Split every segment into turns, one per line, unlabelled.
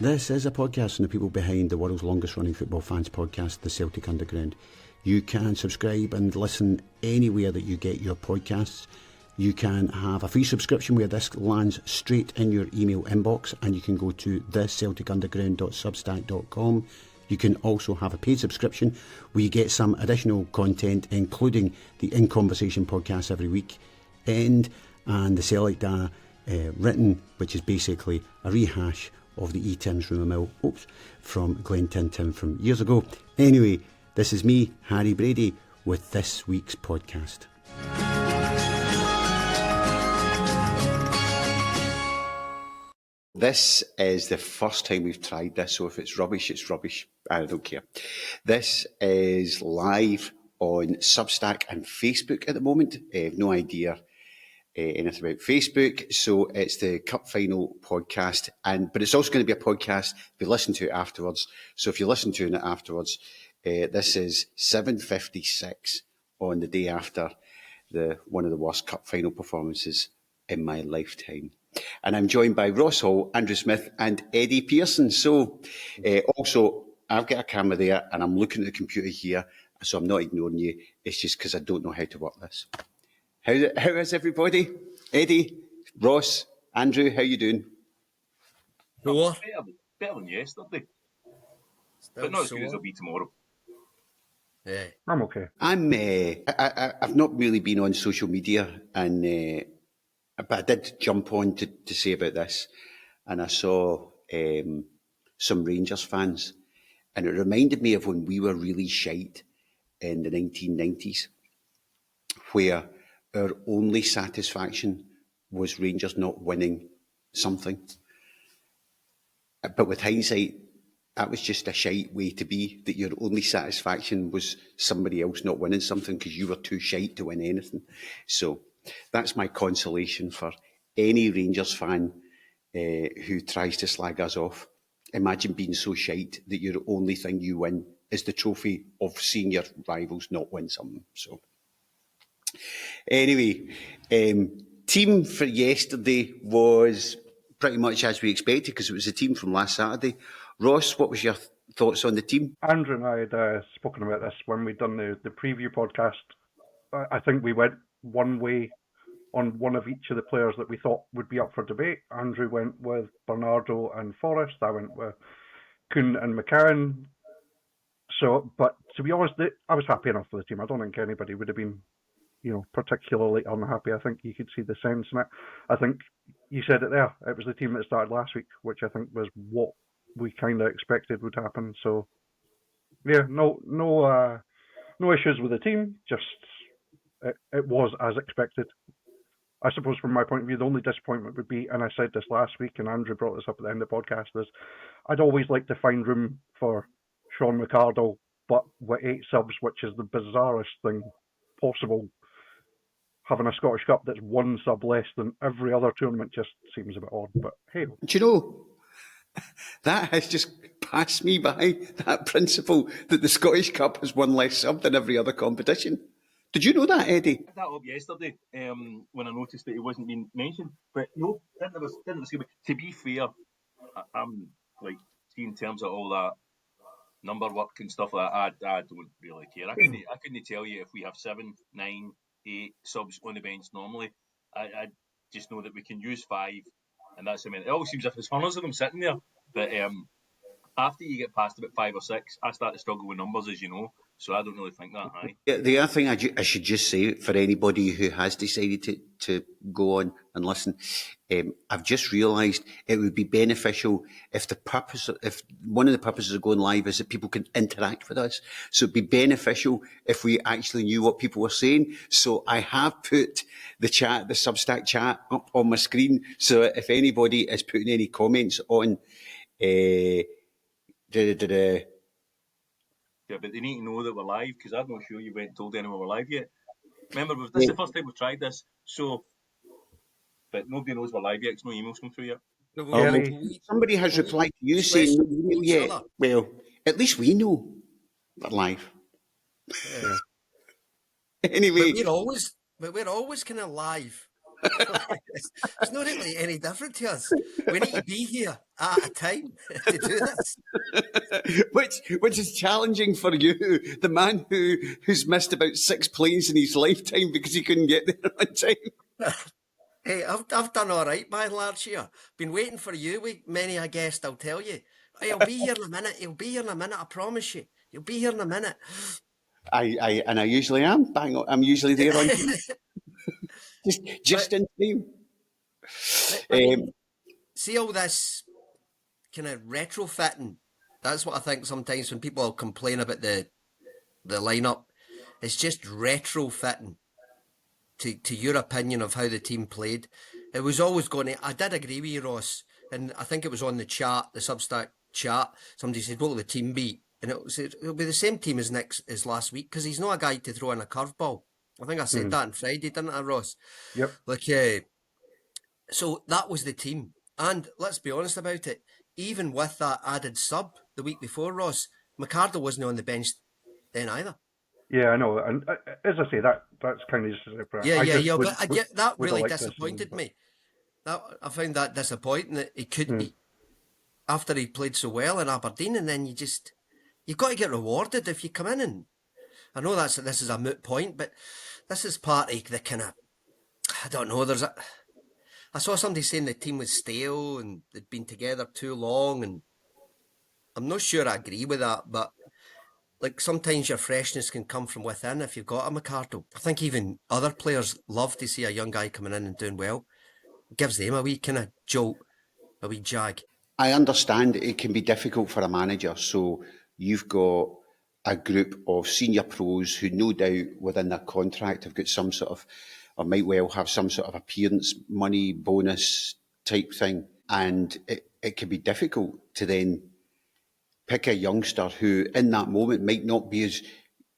This is a podcast from the people behind the world's longest running football fans podcast, The Celtic Underground. You can subscribe and listen anywhere that you get your podcasts. You can have a free subscription where this lands straight in your email inbox, and you can go to theceltigunderground.substack.com. You can also have a paid subscription where you get some additional content, including the In Conversation podcast every week, and the Celtic Da written, which is basically a rehash of the E-Tim's Rumour Mill, from Glenn Tintin from years ago. Anyway, this is me, Harry Brady, with this week's podcast. This is the first time we've tried this, so if it's rubbish, it's rubbish. I don't care. This is live on Substack and Facebook at the moment. I have no idea anything about Facebook, so it's the Cup Final podcast, but it's also going to be a podcast if you listen to it afterwards. So if you listen to it afterwards, this is 7:56 on the day after one of the worst Cup Final performances in my lifetime. And I'm joined by Ross Hall, Andrew Smith and Eddie Pearson. So also, I've got a camera there and I'm looking at the computer here, so I'm not ignoring you. It's just because I don't know how to work this. How is everybody? Eddie, Ross, Andrew, how you doing?
Better
than yesterday. But not as good as it'll be tomorrow.
Yeah.
I'm okay.
I've not really been on social media, but I did jump on to say about this, and I saw some Rangers fans, and it reminded me of when we were really shite in the 1990s, where our only satisfaction was Rangers not winning something. But with hindsight, that was just a shite way to be, that your only satisfaction was somebody else not winning something because you were too shite to win anything. So that's my consolation for any Rangers fan who tries to slag us off. Imagine being so shite that your only thing you win is the trophy of seeing your rivals not win something. So anyway, team for yesterday was pretty much as we expected because it was a team from last Saturday. Ross, what was your thoughts on the team?
Andrew and I had spoken about this when we'd done the preview podcast. I think we went one way on one of each of the players that we thought would be up for debate. Andrew went with Bernardo and Forrest. I went with Kuhn and McCann. So, but to be honest, I was happy enough with the team. I don't think anybody would have been, particularly unhappy. I think you could see the sense in it. I think you said it there. It was the team that started last week, which I think was what we kind of expected would happen. So, yeah, no issues with the team. Just it was as expected. I suppose from my point of view, the only disappointment would be, and I said this last week, and Andrew brought this up at the end of the podcast, is I'd always like to find room for Sean McArdle, but with 8 subs, which is the bizarrest thing possible. Having a Scottish Cup that's 1 sub less than every other tournament just seems a bit odd, but hey.
Do you know, that has just passed me by, that principle that the Scottish Cup has 1 less sub than every other competition. Did you know that, Eddie?
I had that up yesterday when I noticed that he wasn't being mentioned. But no, didn't see. To be fair, I'm like, in terms of all that number work and stuff like that, I don't really care. I couldn't tell you if we have 7, 9, 8 subs on the bench normally. I just know that we can use 5, and that's it always seems as if there's hundreds of them sitting there. But after you get past about 5 or 6, I start to struggle with numbers, as you know. So I don't really think that high.
Yeah, the other thing I should just say for anybody who has decided to go on and listen, I've just realised it would be beneficial if one of the purposes of going live is that people can interact with us. So it'd be beneficial if we actually knew what people were saying. So I have put the Substack chat up on my screen. So if anybody is putting any comments on,
Yeah, but they need to know that we're live, because I'm not sure you went and told anyone we're live yet. Remember, this is the first time we've tried this, but nobody knows we're live yet, because no emails come through yet.
Somebody has replied to you saying no email yet. Well, at least we know we're live.
Yeah.
Anyway.
But we're always kind of live. It's not really any different to us. We need to be here at a time to do this.
which is challenging for you, the man who's missed about 6 planes in his lifetime because he couldn't get there on time.
Hey, I've done all right by and large here. Been waiting for you with many a guest, I'll tell you. He'll be here in a minute. He'll be here in a minute, I promise you. He'll be here in a minute.
I usually am. Bang on, I'm usually there on time. just in time.
I mean, see all this kind of retrofitting. That's what I think sometimes when people complain about the lineup, it's just retrofitting to your opinion of how the team played. It was always going to. I did agree with you, Ross, and I think it was on the chat, the Substack chat. Somebody said, "What will the team be?" And it'll be the same team as last week because he's not a guy to throw in a curveball. I think I said that on Friday, didn't I, Ross?
Yep.
So that was the team. And let's be honest about it, even with that added sub the week before, Ross, McArdle wasn't on the bench then either.
Yeah, I know. And as I say, that's kind of just separate.
Yeah. But that really disappointed me. I found that disappointing that he could, after he played so well in Aberdeen, and then you've got to get rewarded if you come in. And I know this is a moot point, but this is part of the kind of, I don't know, I saw somebody saying the team was stale and they'd been together too long, and I'm not sure I agree with that, but like sometimes your freshness can come from within if you've got a McArdle. I think even other players love to see a young guy coming in and doing well. It gives them a wee kind of jolt, a wee jag.
I understand it can be difficult for a manager, so you've got a group of senior pros who no doubt within their contract have got some sort of, or might well have some sort of appearance money bonus type thing, and it can be difficult to then pick a youngster who in that moment might not be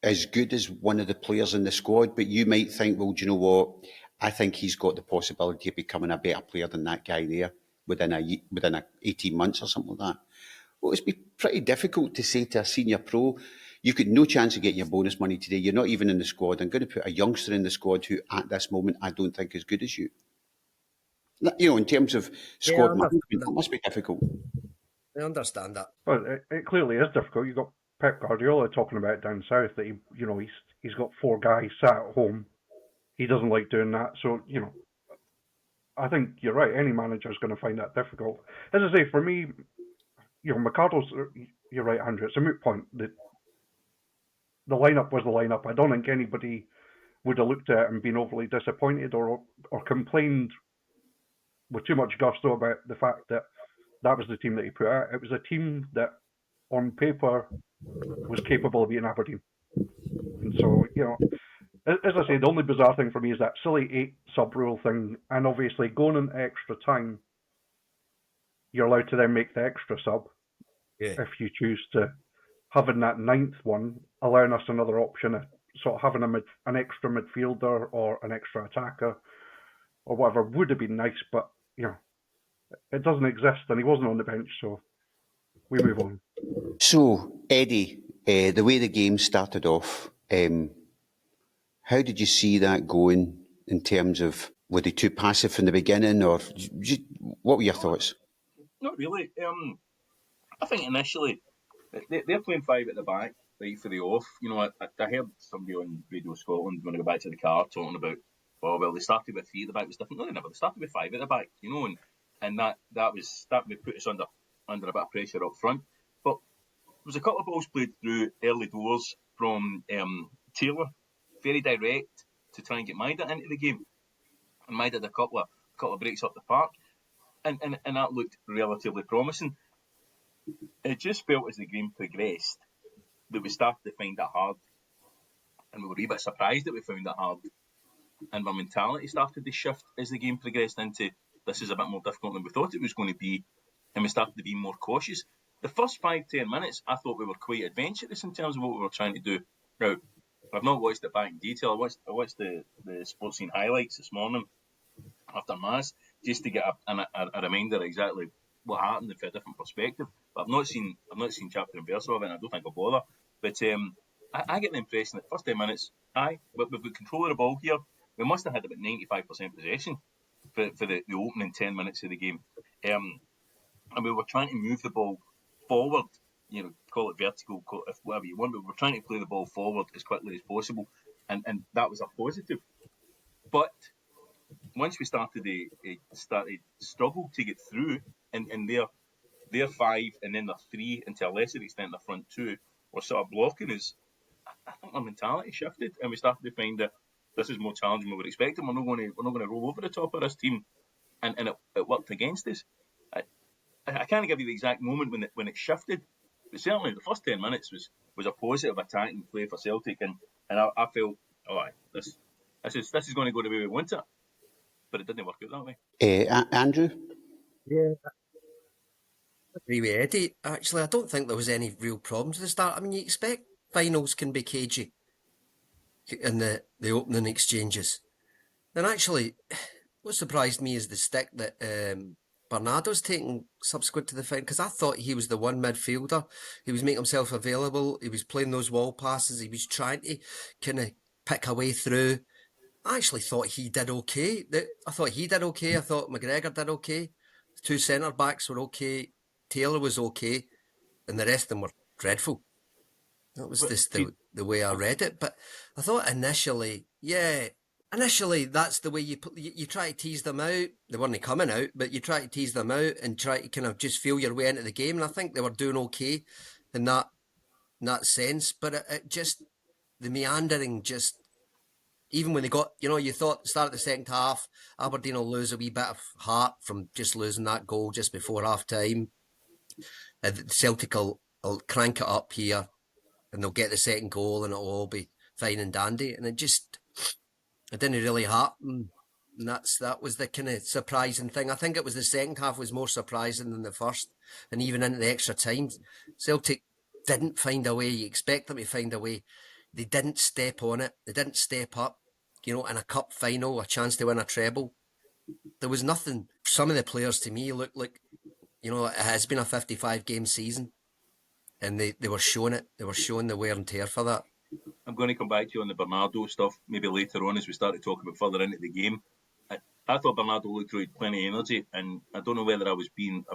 as good as one of the players in the squad, but you might think, well, do you know what, I think he's got the possibility of becoming a better player than that guy there within a 18 months or something like that. Well, it's be pretty difficult to say to a senior pro, you've got no chance of getting your bonus money today, you're not even in the squad, I'm going to put a youngster in the squad who at this moment I don't think is good as you. You know, in terms of squad management, that must be difficult.
I understand that.
Well, it clearly is difficult. You've got Pep Guardiola talking about down south that he's got 4 guys sat at home. He doesn't like doing that. So, I think you're right. Any manager is going to find that difficult. As I say, for me, McArdle's, you're right, Andrew, it's a moot point. The lineup was the lineup. I don't think anybody would have looked at it and been overly disappointed or complained with too much gusto about the fact that was the team that he put out. It was a team that, on paper, was capable of beating Aberdeen. And so, as I say, the only bizarre thing for me is that silly 8 sub rule thing, and obviously going into extra time, you're allowed to then make the extra sub if you choose to. Having that 9th one, allowing us another option of sort of having an extra midfielder or an extra attacker or whatever would have been nice, but it doesn't exist, and he wasn't on the bench, so we move on.
So, Eddie, the way the game started off, how did you see that going in terms of, were they too passive from the beginning, or what were your thoughts?
Not really. I think initially they're playing 5 at the back, right for the off. I heard somebody on Radio Scotland when I go back to the car talking about, they started with 3 at the back. It was different. No, they never. They started with 5 at the back, and that would put us under a bit of pressure up front. But there was a couple of balls played through early doors from Taylor, very direct to try and get Maida into the game, and Maida had a couple of breaks up the park, and that looked relatively promising. It just felt as the game progressed that we started to find it hard, and we were a wee bit surprised that we found it hard, and our mentality started to shift as the game progressed into, this is a bit more difficult than we thought it was going to be, and we started to be more cautious. The first 5-10 minutes, I thought we were quite adventurous in terms of what we were trying to do. Now, I've not watched it back in detail. I watched the Sports Scene highlights this morning after Mass, just to get a reminder exactly what happened from a different perspective. But I've not seen chapter and verse of it, and I don't think I'll bother. But I get the impression that first 10 minutes, we've got control of the ball here. We must have had about 95% possession for the opening 10 minutes of the game. And we were trying to move the ball forward, call it vertical, whatever you want, but we were trying to play the ball forward as quickly as possible, and that was a positive. But once we started to struggle to get through, and their 5 and then their 3, and to a lesser extent their front 2 were sort of blocking us, I think our mentality shifted, and we started to find that this is more challenging than we were expecting. We're not going to roll over the top of this team, and it worked against us. I can't give you the exact moment when it shifted, but certainly the first 10 minutes was a positive attacking play for Celtic, and I felt, this is going to go the way we want it, but it didn't work out that way.
Andrew?
Yeah. I agree with Eddie. Actually, I don't think there was any real problems at the start. I mean, you expect finals can be cagey in the opening exchanges. And actually, what surprised me is the stick that Bernardo's taken subsequent to the final, because I thought he was the one midfielder. He was making himself available. He was playing those wall passes. He was trying to kind of pick a way through. I actually thought he did okay. I thought McGregor did okay. The 2 centre-backs were okay. Taylor was okay. And the rest of them were dreadful. That was the way I read it. But I thought initially, that's the way you try to tease them out. They weren't coming out, but you try to tease them out and try to kind of just feel your way into the game. And I think they were doing okay in that sense. But it just, the meandering just, even when they got, you thought at the start of the second half, Aberdeen will lose a wee bit of heart from just losing that goal just before half time. Celtic will crank it up here and they'll get the second goal and it'll all be fine and dandy. And it didn't really happen. And that was the kind of surprising thing. I think it was the second half was more surprising than the first. And even into the extra time, Celtic didn't find a way. You expect them to find a way. They didn't step on it. They didn't step up. In a cup final, a chance to win a treble. There was nothing. Some of the players to me looked like, it has been a 55-game season. And they were showing it. They were showing the wear and tear for that.
I'm going to come back to you on the Bernardo stuff maybe later on as we start to talk about further into the game. I thought Bernardo looked like he had plenty of energy, and I don't know whether I was being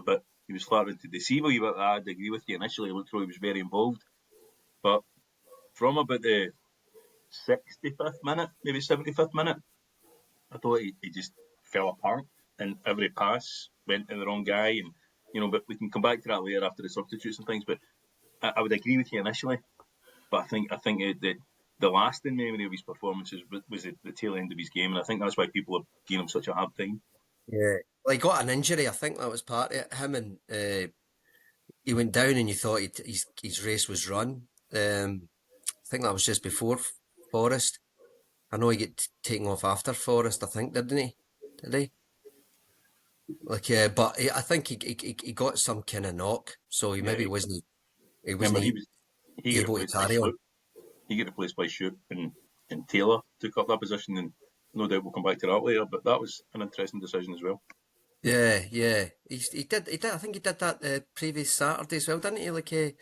he was flattering to deceive a wee bit. I'd agree with you. Initially, it looked like he was very involved. But from about the 65th minute, maybe 75th minute, I thought he just fell apart, and every pass went to the wrong guy. And but we can come back to that later after the substitutes and things. But I would agree with you initially, but I think the lasting memory of his performances was the tail end of his game, and I think that's why people are giving him such a hard time.
Yeah, well, he got an injury. I think that was part of it. Him and he went down, and you thought his race was run. I think that was just before Forest. I know he got taken off after Forest, I think, didn't he? Did he? But I think he got some kind of knock, so he maybe wasn't. He wasn't able to carry on.
He got replaced by Shoop, and Taylor took up that position, and no doubt we'll come back to that later. But that was an interesting decision as well.
Yeah. He did. I think he did that previous Saturday as well, didn't he?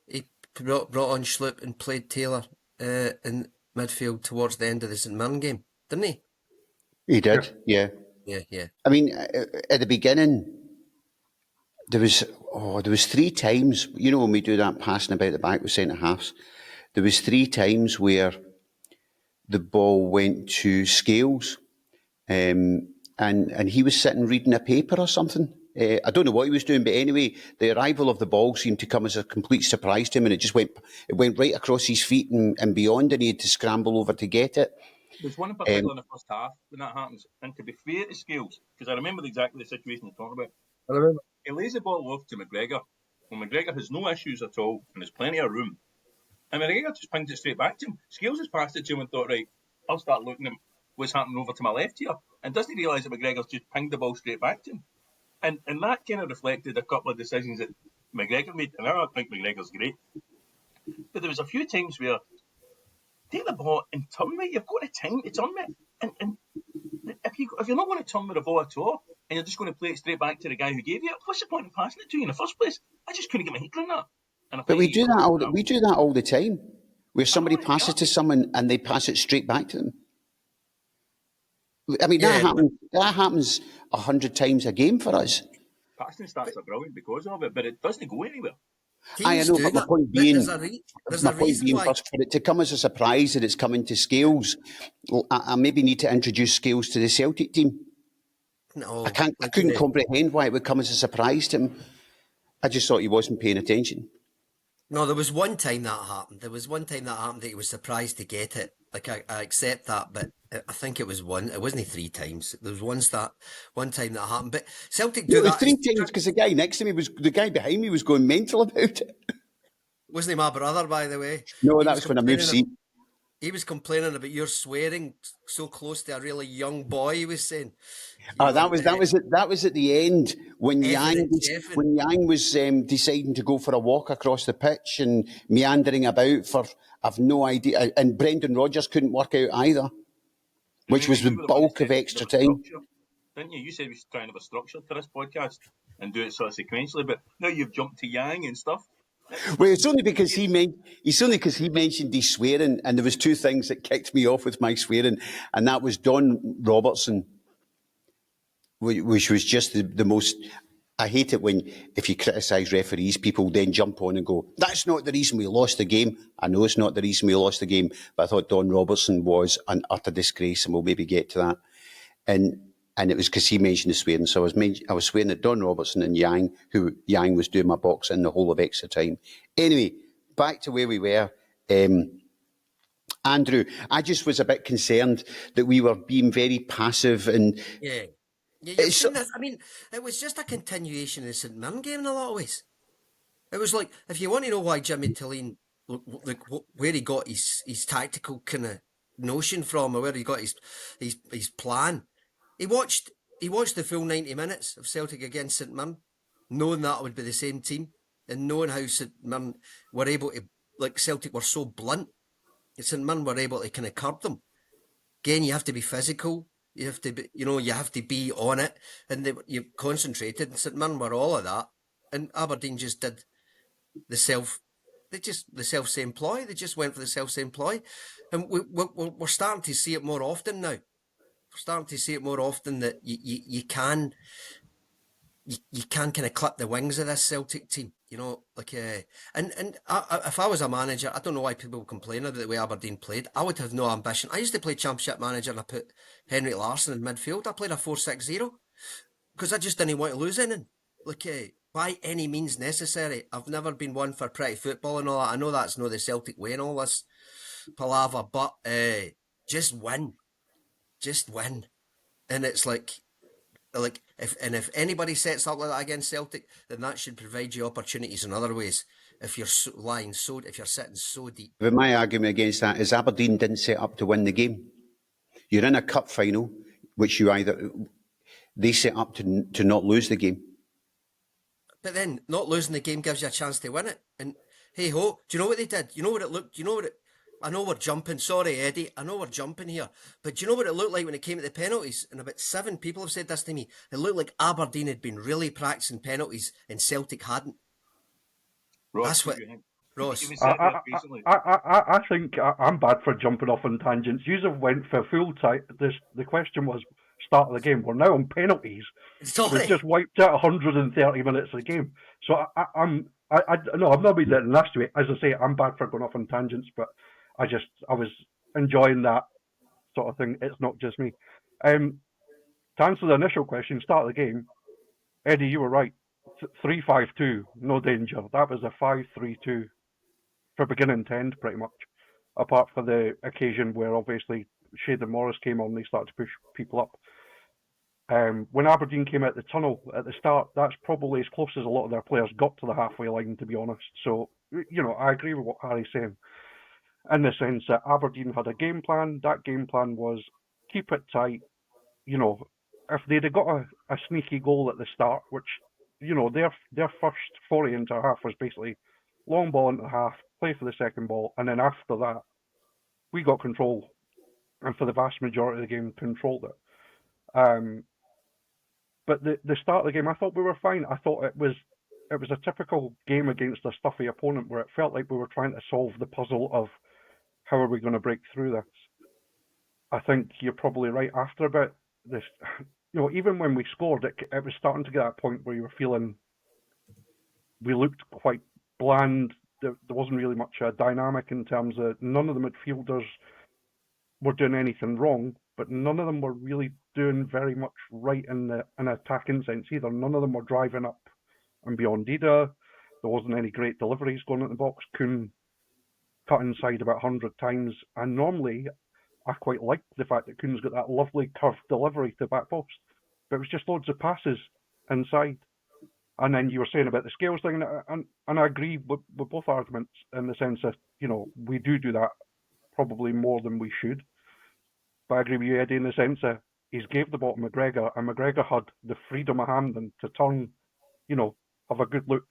He brought on Schlupp and played Taylor in midfield towards the end of the St Mirren game, didn't he?
He did, yeah.
Yeah.
I mean, at the beginning, there was 3 times, when we do that passing about the back with centre halves, there was 3 times where the ball went to Scales, and he was sitting reading a paper or something. I don't know what he was doing, but anyway, the arrival of the ball seemed to come as a complete surprise to him, and it went right across his feet and beyond, and he had to scramble over to get it.
There's one in particular in the first half when that happens, and to be fair to Scales, because I remember exactly the situation you're talking about.
I remember.
He lays the ball off to McGregor, when McGregor has no issues at all, and there's plenty of room. And McGregor just pings it straight back to him. Scales has passed it to him and thought, right, I'll start looking at what's happening over to my left here, and doesn't realise that McGregor's just pinged the ball straight back to him. And that kind of reflected a couple of decisions that McGregor made, and I think McGregor's great. But there was a few times where, take the ball and turn with it. You've got a time to turn with it. And if you're not going to turn with the ball at all, and you're just going to play it straight back to the guy who gave you it, what's the point in passing it to you in the first place? I just couldn't get my head around that.
But we do that all the time, where somebody passes to someone and they pass it straight back to them. I mean,
Yeah,
that happens 100 times a game for us.
Passing stats are brilliant because of it, but it doesn't go anywhere.
I
teams
know,
do
but
that. There's
my
a
point
reason
being,
why.
for it to come as a surprise that it's coming to Scales, I maybe need to introduce Scales to the Celtic team.
No,
I couldn't comprehend why it would come as a surprise to him. I just thought he wasn't paying attention.
no, there was one time that happened. There was one time that happened that he was surprised to get it. Like I accept that, but I think it was one. It wasn't 3 times. There was one time that happened. But Celtic
No,
do
it was
that.
3 times because the guy behind me was going mental about it.
Wasn't he my brother, by the way?
No,
He
that
was
was when I moved
complaining.
seat.
He was complaining about your swearing so close to a really young boy. He was saying,
Oh, that was at the end when
effing it, effing.
Yang was deciding to go for a walk across the pitch and meandering about for I've no idea, and Brendan Rodgers couldn't work out either, which was the
You were one
bulk
that
of
said
extra
there was
time.
structure, didn't you? You said we should try and have a structure to this podcast and do it sort of sequentially, but now you've jumped to Yang and stuff.
Well, it's only because he mentioned his swearing, and there was 2 things that kicked me off with my swearing, and that was Don Robertson, which was just the most. I hate it when, if you criticise referees, people then jump on and go, "That's not the reason we lost the game." I know it's not the reason we lost the game, but I thought Don Robertson was an utter disgrace, and we'll maybe get to that. And it was because he mentioned the swearing, so I was swearing at Don Robertson and Yang, who Yang was doing my boxing the whole of extra time. Anyway, back to where we were. Andrew, I just was a bit concerned that we were being very passive and.
Yeah. You've seen this. I mean, it was just a continuation of the St Mirren game in a lot of ways. It was like, if you want to know why Jimmy Tilleen, like where he got his tactical kind of notion from, or where he got his plan, he watched the full 90 minutes of Celtic against St Mirren, knowing that would be the same team, and knowing how St Mirren were able to, like Celtic were so blunt, St Mirren were able to kind of curb them. Again, you have to be physical. You have to be, you have to be on it, and you concentrated. And St Mirren were all of that, and Aberdeen just did the self-same ploy. They just went for the self-same ploy, and we're starting to see it more often now. We're starting to see it more often that you can kind of clip the wings of this Celtic team, and if I was a manager, I don't know why people complain about the way Aberdeen played. I would have no ambition. I used to play Championship manager and I put Henrik Larsson in midfield. I played a 4-6-0 because I just didn't want to lose anything. By any means necessary. I've never been one for pretty football and all that. I know that's not the Celtic way and all this palaver, but just win. And it's like if anybody sets up like that against Celtic, then that should provide you opportunities in other ways. If you're if you're sitting so deep.
But my argument against that is Aberdeen didn't set up to win the game. You're in a cup final, which they set up to not lose the game.
But then not losing the game gives you a chance to win it. And hey ho, do you know what they did? You know what it looked? I know we're jumping. Sorry, Eddie. I know we're jumping here. But do you know what it looked like when it came to the penalties? And about 7 people have said this to me. It looked like Aberdeen had been really practicing penalties and Celtic hadn't.
Ross,
that's what. Ross.
I think I'm bad for jumping off on tangents. You went for full time. The question was start of the game. We're now on penalties.
Sorry.
We've just wiped out 130 minutes of the game. So I'm not being that nasty. As I say, I'm bad for going off on tangents, but I was enjoying that sort of thing. It's not just me. To answer the initial question, start of the game, Eddie, you were right. 3-5-2, no danger. That was a 5-3-2 for beginning to end, pretty much. Apart for the occasion where obviously Shade and Morris came on, they started to push people up. When Aberdeen came out the tunnel at the start, that's probably as close as a lot of their players got to the halfway line, to be honest. So, I agree with what Harry's saying. In the sense that Aberdeen had a game plan. That game plan was keep it tight. If they'd have got a sneaky goal at the start, which, their first foray into half was basically long ball into half, play for the second ball, and then after that, we got control, and for the vast majority of the game, controlled it. But the start of the game, I thought we were fine. I thought it was a typical game against a stuffy opponent where it felt like we were trying to solve the puzzle of how are we going to break through this. I think you're probably right. After about this, even when we scored, it was starting to get that point where you were feeling we looked quite bland. There wasn't really much dynamic in terms of none of the midfielders were doing anything wrong, but none of them were really doing very much right in an attacking sense either. None of them were driving up and beyond either. There wasn't any great deliveries going in the box. Kuhn cut inside about 100 times, and normally I quite like the fact that Kuhn's got that lovely curved delivery to back post, but it was just loads of passes inside. And then you were saying about the scales thing, and I agree with both arguments in the sense that, we do that probably more than we should. But I agree with you, Eddie, in the sense that he's gave the ball to McGregor, and McGregor had the freedom of hand and to turn, have a good look.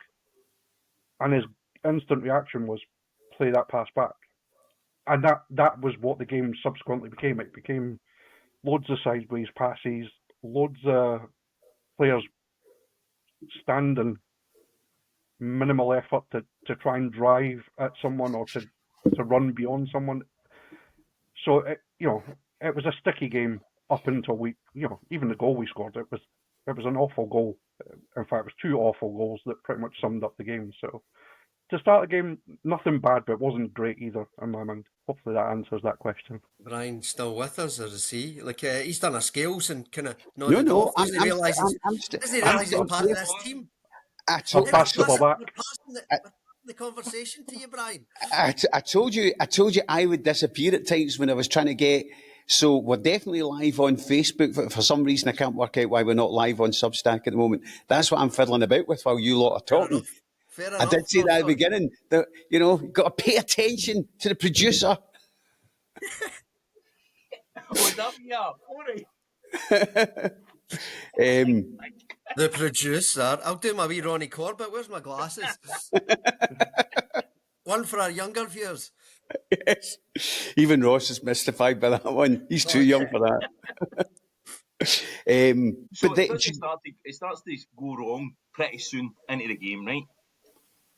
And his instant reaction was play that pass back. And that was what the game subsequently became. It became loads of sideways passes, loads of players standing, minimal effort to try and drive at someone or to run beyond someone. So, it was a sticky game up until even the goal we scored, it was an awful goal. In fact, it was two awful goals that pretty much summed up the game. So, to start the game, nothing bad, but it wasn't great either, in my mind. Hopefully that answers that question.
Brian still with us, or is he? He's done a scales and kind of
No,
nodded off. Doesn't he
I'm
realise he's part of this team?
I
I'll pass the ball back.
We're passing the conversation to you, Brian.
I told you I would disappear at times when I was trying to get. So we're definitely live on Facebook. For some reason, I can't work out why we're not live on Substack at the moment. That's what I'm fiddling about with while you lot are talking.
Fair
I did say that at the beginning. That you've got to pay attention to the producer.
What's up, yeah?
The producer. I'll do my wee Ronnie Corbett. Where's my glasses? One for our younger viewers.
Yes. Even Ross is mystified by that one. He's too young for that.
So it starts to go wrong pretty soon into the game, right?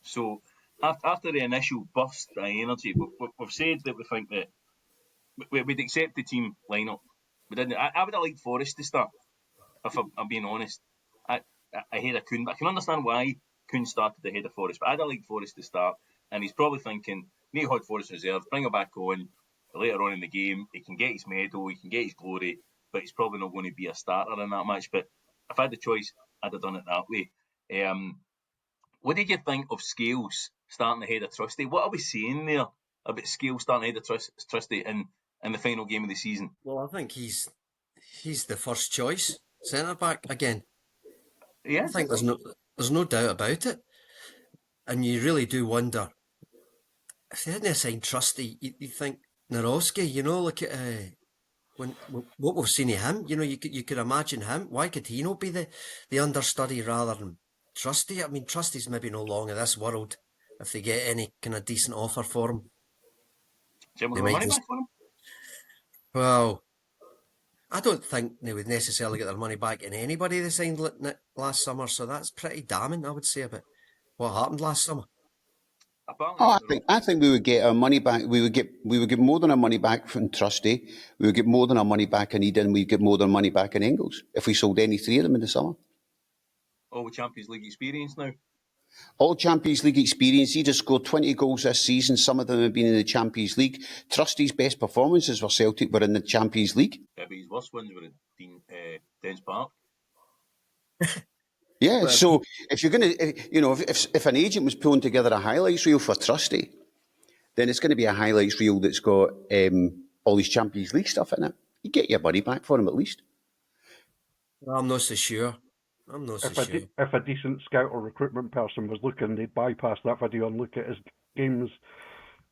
So after the initial burst of energy, we've said that we think that we'd accept the team lineup. We didn't. I would have liked Forrest to start, if I'm being honest. Ahead of Kuhn, but I can understand why Kuhn started ahead of Forrest. But I'd have liked Forrest to start, and he's probably thinking, need to hold Forrest reserve, bring him back on later on in the game. He can get his medal, he can get his glory, but he's probably not going to be a starter in that match. But if I had the choice, I'd have done it that way. What did you think of Scales starting ahead of Trusty? What are we saying there about Scales starting ahead of Trusty in the final game of the season?
Well, I think he's the first choice centre back again.
Yeah,
I think there's no doubt about it. And you really do wonder if they hadn't assigned Trusty, you think Narowski, look at what we've seen of him. You could imagine him. Why could he not be the understudy rather than Trusty? I mean, Trusty's maybe no longer this world if they get any kind of decent offer for him.
They might just, for him?
Well, I don't think they would necessarily get their money back in anybody they signed last summer, so that's pretty damning, I would say, about what happened last summer.
I think we would get our money back. We would get more than our money back from Trusty. We would get more than our money back in Eden. We'd get more than our money back in Engels if we sold any three of them in the summer.
All with Champions League experience now.
All Champions League experience. He just scored 20 goals this season. Some of them have been in the Champions League. Trusty's best performances for Celtic were in the Champions League.
Yeah, but his worst ones were at Dens Park.
Yeah, so if you're going to, if an agent was pulling together a highlights reel for Trusty, then it's going to be a highlights reel that's got all these Champions League stuff in it. You get your money back for him at least.
I'm not so sure.
If a decent scout or recruitment person was looking, they'd bypass that video and look at his games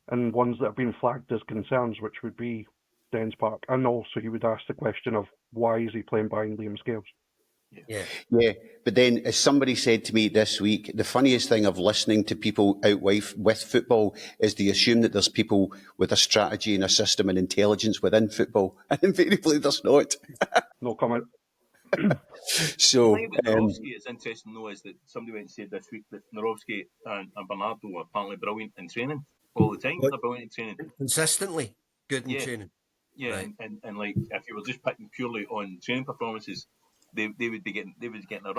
and ones that have been flagged as concerns, which would be Dens Park. And also you would ask the question of why is he playing behind Liam Scales?
Yeah. But then, as somebody said to me this week, the funniest thing of listening to people out with football is they assume that there's people with a strategy and a system and intelligence within football, and invariably there's not.
No comment.
So,
Narowski, it's interesting though, is that somebody went and said this week that Narowski and Bernardo are apparently brilliant in training all the time. They're brilliant in training.
Consistently good in training.
Yeah,
Right.
and like if you were just picking purely on training performances, they would be getting a run.